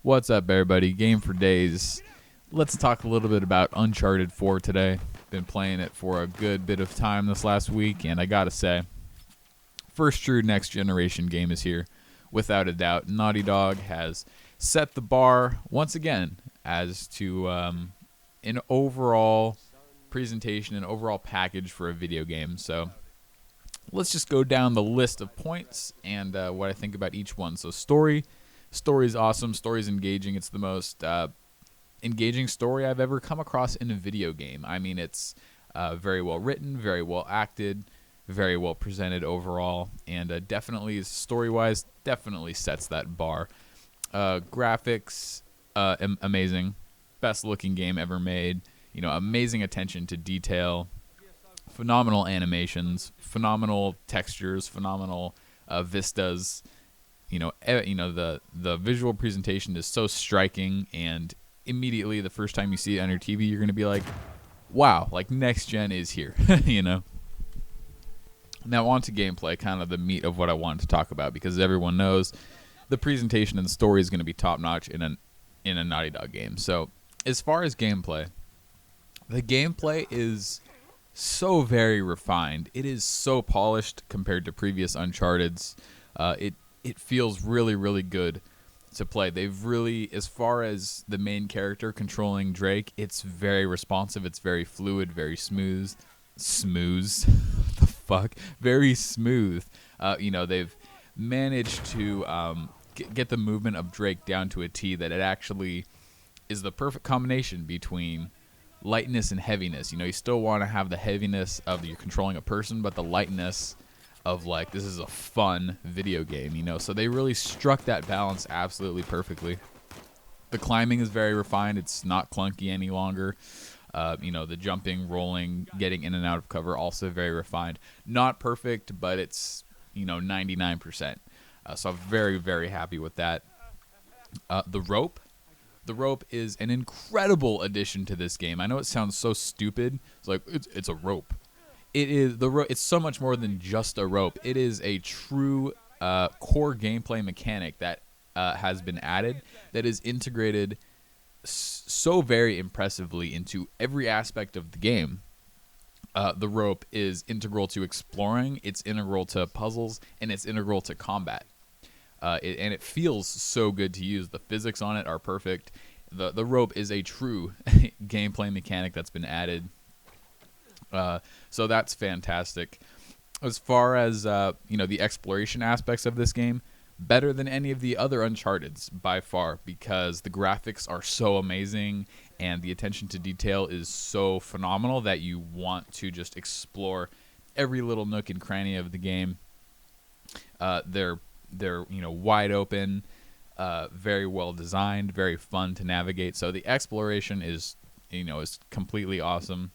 What's up, everybody? Game for Days. Let's talk a little bit about Uncharted 4 today. Been playing it for a good bit of time this last week, and I gotta say, first true next generation game is here. Without a doubt, Naughty Dog has set the bar once again as to an overall presentation, an overall package for a video game. So let's just go down the list of points and what I think about each one. So Story's awesome. Story's engaging. It's the most engaging story I've ever come across in a video game. I mean, it's very well written, very well acted, very well presented overall, and definitely, story-wise, definitely sets that bar. Graphics, amazing. Best-looking game ever made. You know, amazing attention to detail. Phenomenal animations, phenomenal textures, phenomenal vistas. The visual presentation is so striking, and immediately the first time you see it on your TV, you're going to be like, wow, like next gen is here, you know? Now on to gameplay, kind of the meat of what I wanted to talk about, because everyone knows the presentation and the story is going to be top-notch in a Naughty Dog game. So as far as gameplay, the gameplay is so very refined. It is so polished compared to previous Uncharted's. It feels really, really good to play. They've really, as far as the main character controlling Drake, it's very responsive. It's very fluid, very smooth. What the fuck? Very smooth. They've managed to get the movement of Drake down to a T that it actually is the perfect combination between lightness and heaviness. You know, you still want to have the heaviness of you're controlling a person, but the lightness of like, this is a fun video game, you know? So they really struck that balance absolutely perfectly. The climbing is very refined. It's not clunky any longer. The jumping, rolling, getting in and out of cover, also very refined. Not perfect, but it's, 99%. So I'm very, very happy with that. The rope is an incredible addition to this game. I know it sounds so stupid. It's like, it's a rope. It is it's so much more than just a rope. It is a true core gameplay mechanic that has been added, that is integrated so very impressively into every aspect of the game. The rope is integral to exploring, it's integral to puzzles, and it's integral to combat. And it feels so good to use. The physics on it are perfect. The rope is a true gameplay mechanic that's been added. So that's fantastic. As far as the exploration aspects of this game, better than any of the other Uncharted's by far, because the graphics are so amazing and the attention to detail is so phenomenal that you want to just explore every little nook and cranny of the game. They're wide open, very well designed, very fun to navigate. So the exploration is completely awesome.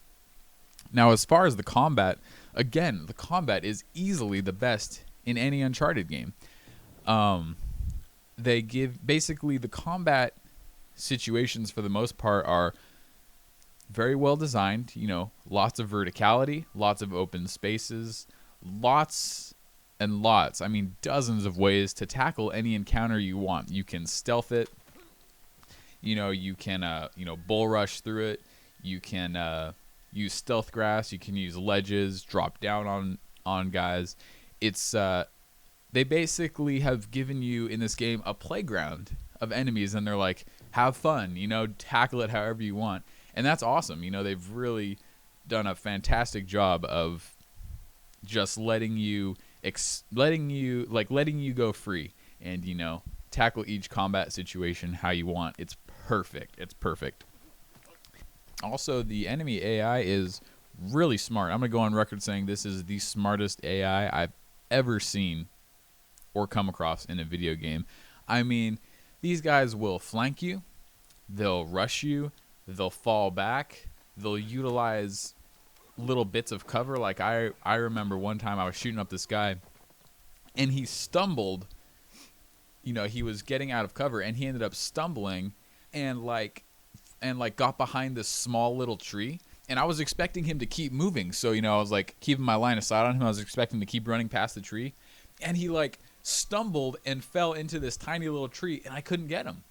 Now, as far as the combat, again, the combat is easily the best in any Uncharted game. They give, basically, the combat situations for the most part are very well designed. Lots of verticality, lots of open spaces, lots and lots. I mean, dozens of ways to tackle any encounter you want. You can stealth it. You can, bull rush through it. You can, use stealth grass, you can use ledges, drop down on guys. It's they basically have given you in this game a playground of enemies, and they're like, have fun, tackle it however you want. And that's awesome. They've really done a fantastic job of just letting you go free and tackle each combat situation how you want. It's perfect. Also, the enemy AI is really smart. I'm going to go on record saying this is the smartest AI I've ever seen or come across in a video game. I mean, these guys will flank you, they'll rush you, they'll fall back, they'll utilize little bits of cover. Like I remember one time I was shooting up this guy, and he stumbled. He was getting out of cover, and he ended up stumbling and got behind this small little tree, and I was expecting him to keep moving. So, I was keeping my line of sight on him. I was expecting to keep running past the tree, and he stumbled and fell into this tiny little tree, and I couldn't get him.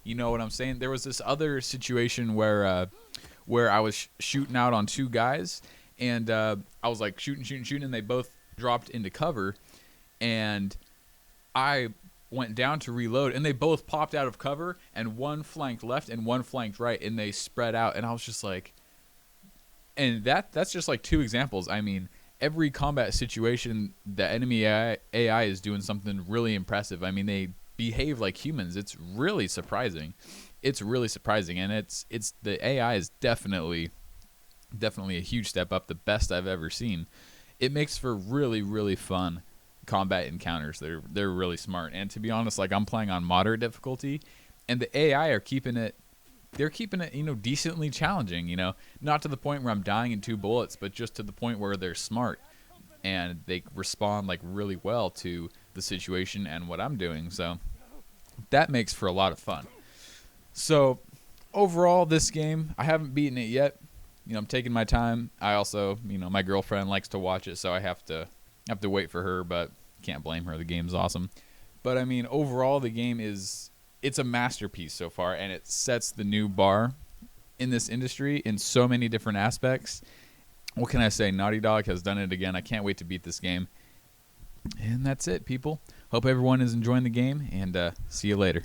You know what I'm saying? There was this other situation where I was shooting out on two guys, and I was like shooting, and they both dropped into cover, and I went down to reload, and they both popped out of cover, and one flanked left and one flanked right, and they spread out, and I was just like, and that's just like two examples. I mean, every combat situation, the enemy AI is doing something really impressive. I mean, they behave like humans. It's really surprising. It's really surprising, and it's the AI is definitely a huge step up, the best I've ever seen. It makes for really fun combat encounters. They're really smart, and to be honest, like I'm playing on moderate difficulty, and the AI are keeping it. They're keeping it, decently challenging. Not to the point where I'm dying in 2 bullets, but just to the point where they're smart and they respond like really well to the situation and what I'm doing. So that makes for a lot of fun. So overall, this game, I haven't beaten it yet. I'm taking my time. I also, my girlfriend likes to watch it, so I have to wait for her, but can't blame her. The game's awesome. But I mean, overall, the game it's a masterpiece so far, and it sets the new bar in this industry in so many different aspects. What can I say? Naughty Dog has done it again. I can't wait to beat this game. And that's it, people. Hope everyone is enjoying the game, and see you later.